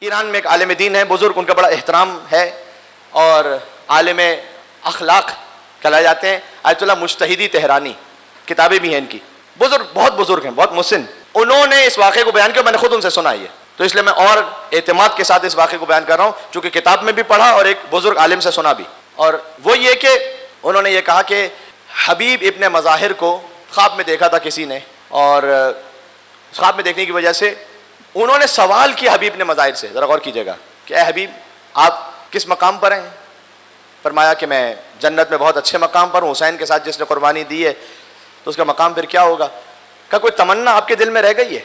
ایران میں ایک عالم دین ہے بزرگ، ان کا بڑا احترام ہے اور عالم اخلاق کہلائے جاتے ہیں، آیت اللہ مجتہدی تہرانی، کتابیں بھی ہیں ان کی، بزرگ، بہت بزرگ ہیں، بہت مسن. انہوں نے اس واقعے کو بیان کیا، میں نے خود ان سے سنا ہے، تو اس لیے میں اور اعتماد کے ساتھ اس واقعے کو بیان کر رہا ہوں، چونکہ کتاب میں بھی پڑھا اور ایک بزرگ عالم سے سنا بھی. اور وہ یہ کہ انہوں نے یہ کہا کہ حبیب ابن مظاہر کو خواب میں دیکھا تھا کسی نے، اور خواب میں دیکھنے کی وجہ سے انہوں نے سوال کیا حبیب ابن مظاہر سے، ذرا غور کیجیے گا کہ اے حبیب آپ کس مقام پر ہیں؟ فرمایا کہ میں جنت میں بہت اچھے مقام پر ہوں، حسین کے ساتھ جس نے قربانی دی ہے تو اس کا مقام پھر کیا ہوگا؟ کہا کوئی تمنا آپ کے دل میں رہ گئی ہے؟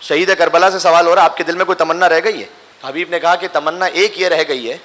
شہید کربلا سے سوال ہو رہا، آپ کے دل میں کوئی تمنا رہ گئی ہے؟ حبیب نے کہا کہ تمنا ایک یہ رہ گئی ہے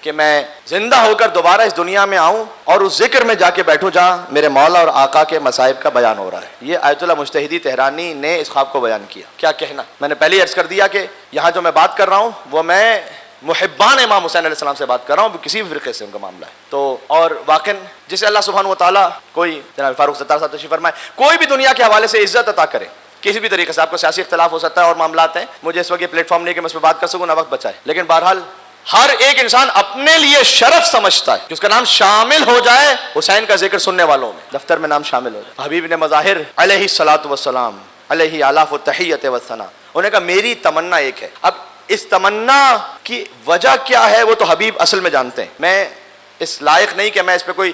کہ میں زندہ ہو کر دوبارہ اس دنیا میں آؤں اور اس ذکر میں جا کے بیٹھوں جہاں میرے مولا اور آقا کے مصائب کا بیان ہو رہا ہے. یہ آیت اللہ مجتہدی تہرانی نے اس خواب کو بیان کیا. کیا کہنا، میں نے پہلے عرض کر دیا کہ یہاں جو میں بات کر رہا ہوں وہ میں محبان امام حسین علیہ السلام سے بات کر رہا ہوں، کسی بھی فرقے سے ان کا معاملہ ہے. تو اور واقعاً جسے اللہ سبحانہ و تعالیٰ کوئی جناب فاروق ستار صاحب تشریف فرمائے کوئی بھی دنیا کے حوالے سے عزت عطا کرے کسی بھی طریقے سے، آپ کو سیاسی اختلاف ہو سکتا ہے اور معاملات ہیں، مجھے اس وقت یہ پلیٹ فارم نہیں کہ میں اس پہ بات کر سکوں، نہ وقت بچائے، لیکن بہرحال ہر ایک انسان اپنے لیے شرف سمجھتا ہے کہ اس کا نام شامل ہو جائے حسین کا ذکر سننے والوں میں، دفتر میں نام شامل ہو جائے. حبیب نے مظاہر علیہ الصلاۃ والسلام علیہ آلاف التحیت والثناء، انہوں نے کہا میری تمنا ایک ہے. اب اس تمنا کی وجہ کیا ہے وہ تو حبیب اصل میں جانتے ہیں، میں اس لائق نہیں کہ میں اس پہ کوئی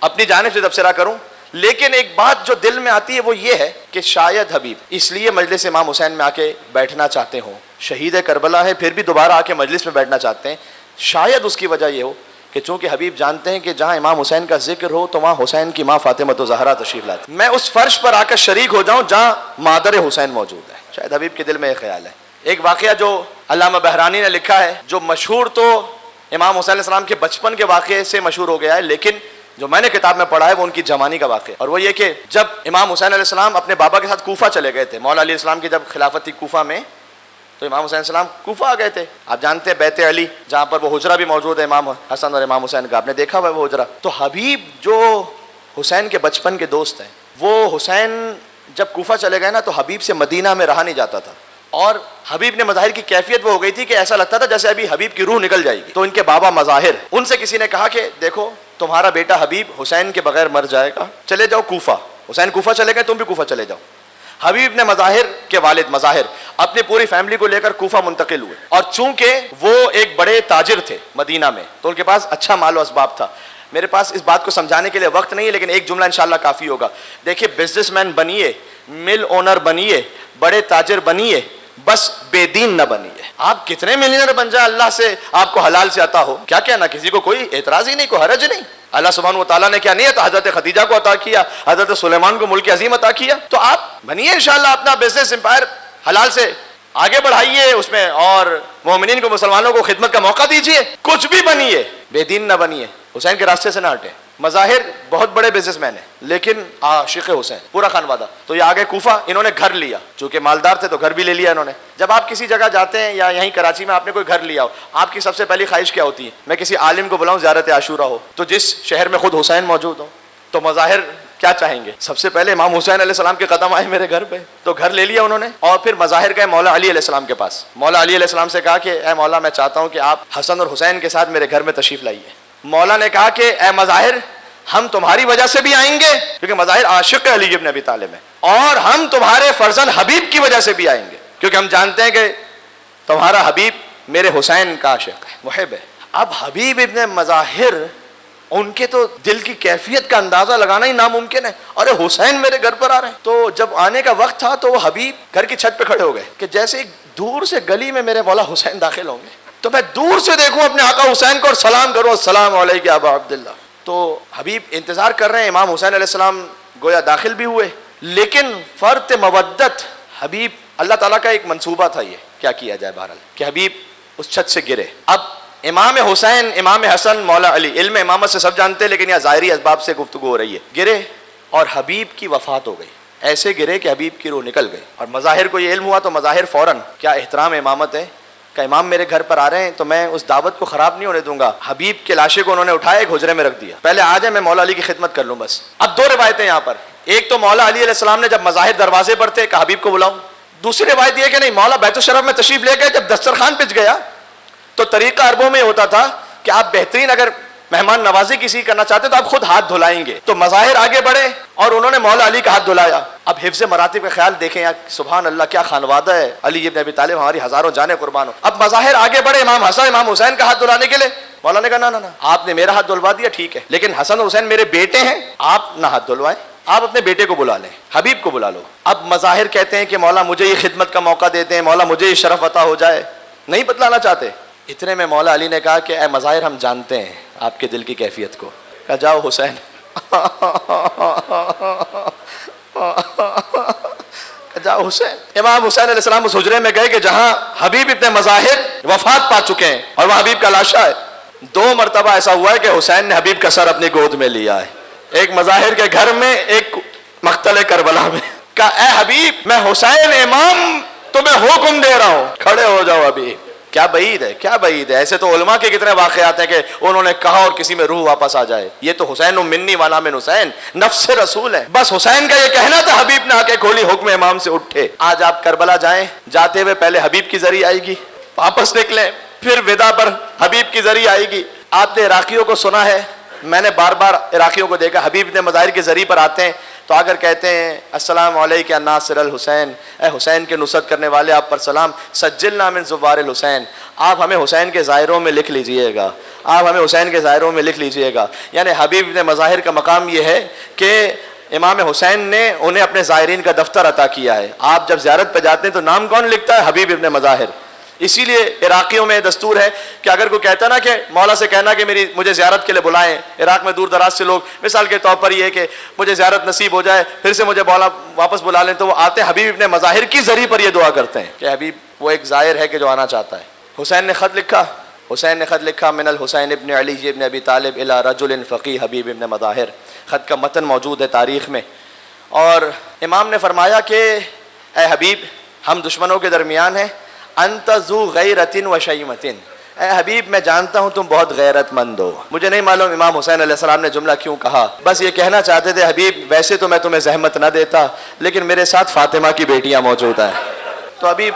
اپنی جانب سے تبصرہ کروں، لیکن ایک بات جو دل میں آتی ہے وہ یہ ہے کہ شاید حبیب اس لیے مجلس امام حسین میں آ کے بیٹھنا چاہتے ہوں، شہید کربلا ہے پھر بھی دوبارہ آ کے مجلس میں بیٹھنا چاہتے ہیں، شاید اس کی وجہ یہ ہو کہ چونکہ حبیب جانتے ہیں کہ جہاں امام حسین کا ذکر ہو تو وہاں حسین کی ماں فاطمہ زہرا تشریف لاتی، میں اس فرش پر آ کر شریک ہو جاؤں جہاں مادر حسین موجود ہے. شاید حبیب کے دل میں یہ خیال ہے. ایک واقعہ جو علامہ بہرانی نے لکھا ہے، جو مشہور تو امام حسین علیہ السلام کے بچپن کے واقعے سے مشہور ہو گیا ہے، لیکن جو میں نے کتاب میں پڑھا ہے وہ ان کی جوانی کا واقعہ، اور وہ یہ کہ جب امام حسین علیہ السلام اپنے بابا کے ساتھ کوفہ چلے گئے تھے، مولا علی علیہ السلام کی جب خلافت تھی کوفہ میں، تو امام حسین علیہ السلام کوفہ آ گئے تھے. آپ جانتے ہیں بیت علی جہاں پر وہ حجرہ بھی موجود ہے امام حسن اور امام حسین کا، آپ نے دیکھا ہوا ہے وہ حجرہ. تو حبیب جو حسین کے بچپن کے دوست ہیں، وہ حسین جب کوفہ چلے گئے نا تو حبیب سے مدینہ میں رہا نہیں جاتا تھا، اور حبیب نے مظاہر کی کیفیت وہ ہو گئی تھی کہ ایسا لگتا تھا جیسے ابھی حبیب کی روح نکل جائے گی. تو ان کے بابا مظاہر، ان سے کسی نے کہا کہ دیکھو تمہارا بیٹا حبیب حسین کے بغیر مر جائے گا، چلے جاؤ کوفہ. حسین کوفہ چلے گئے، تم بھی کوفہ چلے جاؤ. حبیب نے مظاہر کے والد مظاہر اپنی پوری فیملی کو لے کر کوفہ منتقل ہوئے، اور چونکہ وہ ایک بڑے تاجر تھے مدینہ میں تو ان کے پاس اچھا مال و اسباب تھا. میرے پاس اس بات کو سمجھانے کے لیے وقت نہیں ہے، لیکن ایک جملہ انشاءاللہ کافی ہوگا. دیکھیے بزنس مین بنیے، مل اونر بنیے، بڑے تاجر بنیے، بس بے دین نہ بنیے. آپ کتنے ملینئر بن جائیں، اللہ سے آپ کو حلال سے عطا ہو، کیا کہنا، کسی کو کوئی اعتراض ہی نہیں، کوئی حرج نہیں. اللہ سبحانہ و تعالیٰ نے کیا نہیں ہے، حضرت خدیجہ کو عطا کیا، حضرت سلیمان کو ملک عظیم عطا کیا. تو آپ بنیے انشاءاللہ اپنا بزنس امپائر حلال سے آگے بڑھائیے اس میں، اور مومنین کو، مسلمانوں کو خدمت کا موقع دیجیے. کچھ بھی بنیے، بے دین نہ بنیے، حسین کے راستے سے نہ ہٹے. مظاہر بہت بڑے بزنس مین ہیں لیکن عاشق حسین، پورا خانوادہ. تو یہ آگے کوفہ، انہوں نے گھر لیا، چونکہ مالدار تھے تو گھر بھی لے لیا انہوں نے. جب آپ کسی جگہ جاتے ہیں یا یہیں کراچی میں آپ نے کوئی گھر لیا ہو، آپ کی سب سے پہلی خواہش کیا ہوتی ہے؟ میں کسی عالم کو بلاؤں زیارت عاشورہ ہو، تو جس شہر میں خود حسین موجود ہو. تو مظاہر کیا چاہیں گے؟ سب سے پہلے امام حسین علیہ السلام کے قدم آئے میرے گھر پہ، تو گھر لے لیا انہوں نے. اور پھر مظاہر گئے مولا علی علیہ السلام کے پاس. مولا علی علیہ السلام سے کہا کہ اے مولا میں چاہتا ہوں کہ آپ حسن اور حسین کے ساتھ میرے گھر میں تشریف لائیے. مولا نے کہا کہ اے مظاہر ہم تمہاری وجہ سے بھی آئیں گے، کیونکہ مظاہر عاشق علی ابن ابی طالب ہے، اور ہم تمہارے فرزند حبیب کی وجہ سے بھی آئیں گے، کیونکہ ہم جانتے ہیں کہ تمہارا حبیب میرے حسین کا عاشق ہے، محب ہے. اب حبیب ابن مظاہر، ان کے تو دل کی کیفیت کا اندازہ لگانا ہی ناممکن ہے. ارے حسین میرے گھر پر آ رہے ہیں. تو جب آنے کا وقت تھا تو وہ حبیب گھر کی چھت پہ کھڑے ہو گئے کہ جیسے دور سے گلی میں میرے مولا حسین داخل ہوں گے تو میں دور سے دیکھوں اپنے آقا حسین کو اور سلام کروں، السلام علیکم ابا عبداللہ. تو حبیب انتظار کر رہے ہیں. امام حسین علیہ السلام گویا داخل بھی ہوئے، لیکن فرط مودت حبیب، اللہ تعالیٰ کا ایک منصوبہ تھا، یہ کیا کیا جائے بہرحال کہ حبیب اس چھت سے گرے. اب امام حسین، امام حسن، مولا علی، علم امامت سے سب جانتے ہیں لیکن یہ ظاہری اسباب سے گفتگو ہو رہی ہے. گرے اور حبیب کی وفات ہو گئی. ایسے گرے کہ حبیب کی روح نکل گئی. اور مظاہر کو یہ علم ہوا تو مظاہر فوراً، کیا احترام امامت ہے، کہ امام میرے گھر پر آ رہے ہیں تو میں اس دعوت کو خراب نہیں ہونے دوں گا. حبیب کے لاشے کو انہوں نے اٹھایا، ایک حجرے میں رکھ دیا، پہلے آ جائیں میں مولا علی کی خدمت کر لوں بس. اب دو روایتیں یہاں پر. ایک تو مولا علی علیہ السلام نے جب مظاہر دروازے پر تھے کہ حبیب کو بلاؤں. دوسری روایت یہ کہ نہیں، مولا بیت الشرف میں تشریف لے گئے، جب دسترخوان پچ گیا تو طریقہ عربوں میں ہوتا تھا کہ آپ بہترین اگر مہمان نوازی کسی کرنا چاہتے تو آپ خود ہاتھ دھلائیں گے. تو مظاہر آگے بڑھے اور انہوں نے مولا علی کا ہاتھ دھلایا. اب حفظ مراتب کا خیال دیکھیں یار، سبحان اللہ کیا خانوادہ ہے علی ابن ابی طالب، ہماری ہزاروں جانیں قربان ہو. اب مظاہر آگے بڑھے امام حسن امام حسین کا ہاتھ دھلانے کے لیے. مولا نے کہا نہ آپ نے میرا ہاتھ دھلوا دیا ٹھیک ہے، لیکن حسن اور حسین میرے بیٹے ہیں، آپ نہ ہاتھ دھلوائیں، آپ اپنے بیٹے کو بلا لیں، حبیب کو بلا لو. اب مظاہر کہتے ہیں کہ مولا مجھے یہ خدمت کا موقع دے دیں، مولا مجھے یہ شرف عطا ہو جائے، نہیں بتلانا چاہتے. اتنے میں مولا علی نے کہا کہ اے مظاہر ہم جانتے ہیں آپ کے دل کی کیفیت کو. کہا جاؤ حسین. جاؤ حسین. امام حسین علیہ السلام اس حجرے میں گئے کہ جہاں حبیب ابن مظاہر وفات پا چکے ہیں اور وہاں حبیب کا لاشا ہے. 2 مرتبہ ایسا ہوا ہے کہ حسین نے حبیب کا سر اپنی گود میں لیا ہے، ایک مظاہر کے گھر میں، ایک مقتل کربلا میں. کہا اے حبیب میں حسین امام تمہیں حکم دے رہا ہوں، کھڑے ہو جاؤ. حبیب کیا بعید ہے، کیا بعید ہے. ایسے تو علماء کے کتنے واقعات ہیں کہ انہوں نے کہا اور کسی میں روح واپس آ جائے. یہ تو حسین منی والا من حسین، نفس رسول ہے. بس حسین کا یہ کہنا تھا، حبیب نے آ کے کھولی، حکم امام سے اٹھے. آج آپ کربلا جائیں، جاتے ہوئے پہلے حبیب کی زری آئے گی، واپس نکلیں پھر ودا پر حبیب کی زری آئے گی. آپ نے عراقیوں کو سنا ہے، میں نے بار بار عراقیوں کو دیکھا حبیب نے مظاہر کے ذریعے پر آتے ہیں تو آ کر کہتے ہیں السلام علیک یا ناصر الحسین، اے حسین کے نصرت کرنے والے آپ پر سلام، سجلنا من زوار الحسین، آپ ہمیں حسین کے زائروں میں لکھ لیجئے گا، آپ ہمیں حسین کے زائروں میں لکھ لیجئے گا. یعنی حبیب نے مظاہر کا مقام یہ ہے کہ امام حسین نے انہیں اپنے زائرین کا دفتر عطا کیا ہے. آپ جب زیارت پہ جاتے ہیں تو نام کون لکھتا ہے؟ حبیب ابن مظاہر. اسی لیے عراقیوں میں دستور ہے کہ اگر کوئی کہتا نا کہ مولا سے کہنا کہ مجھے زیارت کے لیے بلائیں، عراق میں دور دراز سے لوگ مثال کے طور پر یہ کہ مجھے زیارت نصیب ہو جائے پھر سے مجھے مولا واپس بلا لیں، تو وہ آتے حبیب ابن مظاہر کی ذریعے پر یہ دعا کرتے ہیں کہ حبیب وہ ایک زائر ہے کہ جو آنا چاہتا ہے. حسین نے خط لکھا من الحسین ابن علی ابن ابی طالب الی رجل فقیہ حبیب ابن مظاہر. خط کا متن موجود ہے تاریخ میں. اور امام نے فرمایا کہ اے حبیب ہم دشمنوں کے درمیان ہیں، انت ذو غیرت و شیمت، اے حبیب میں جانتا ہوں تم بہت غیرت مند ہو. مجھے نہیں معلوم امام حسین علیہ السلام نے جملہ کیوں کہا، بس یہ کہنا چاہتے تھے حبیب ویسے تو میں تمہیں زحمت نہ دیتا لیکن میرے ساتھ فاطمہ کی بیٹیاں موجود ہیں. تو حبیب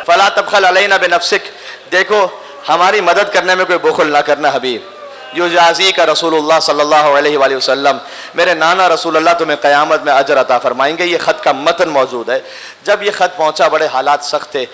فلا تبخل علینا بنفسک، دیکھو ہماری مدد کرنے میں کوئی بخل نہ کرنا. حبیب یجازی کا رسول اللہ صلی اللہ علیہ وآلہ وسلم، میرے نانا رسول اللہ تمہیں قیامت میں اجر عطا فرمائیں گے. یہ خط کا متن موجود ہے. جب یہ خط پہنچا بڑے حالات سخت تھے.